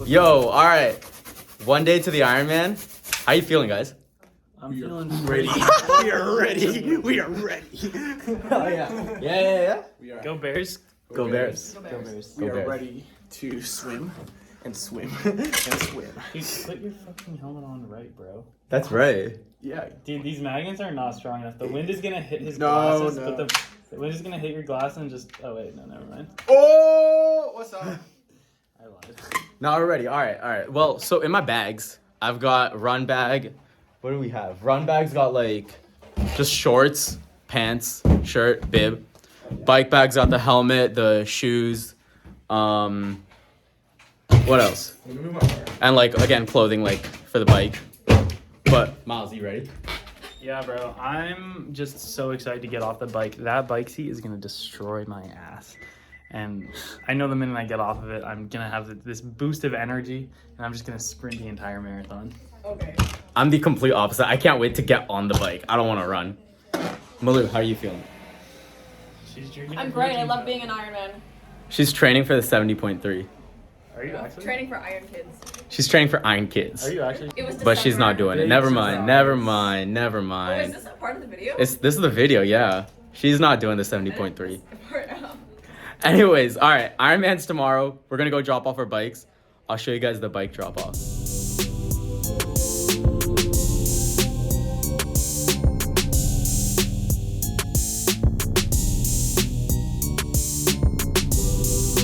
Yo, all right. One day to the Ironman. How you feeling, guys? I'm feeling ready. We are ready. We are ready. Oh yeah. Yeah. We are. Go Bears. Go Bears. Go Bears. Go We are Bears. ready to swim and swim and swim. Dude, put your fucking helmet on right, bro. That's right. Yeah. Dude, these magnets are not strong enough. The wind is gonna hit his No, glasses, no. but the wind is gonna hit your glass and just. Oh wait, no, never mind. Oh, what's up? I lied. Now we're ready. All right. Well, so in my bags, I've got run bag. What do we have? Run bag's got like just shorts, pants, shirt, bib. Bike bag's got the helmet, the shoes. What else? And like again, clothing like for the bike. But Miles, you ready? Yeah, bro. I'm just so excited to get off the bike. That bike seat is gonna destroy my ass. And I know the minute I get off of it, I'm gonna have this boost of energy, and I'm just gonna sprint the entire marathon. Okay. I'm the complete opposite. I can't wait to get on the bike. I don't want to run. Malu, how are you feeling? She's drinking. I'm a great. I protein love powder. being an Ironman. She's training for the 70.3. Are you actually? Training for Iron Kids. She's training for Iron Kids. Are you actually? It was But she's not December. doing it. Big Never surprise. mind. Oh, is this a part of the video? This is the video, yeah. She's not doing the 70.3. Part out. Anyways, all right. Ironman's tomorrow. We're gonna go drop off our bikes. I'll show you guys the bike drop off.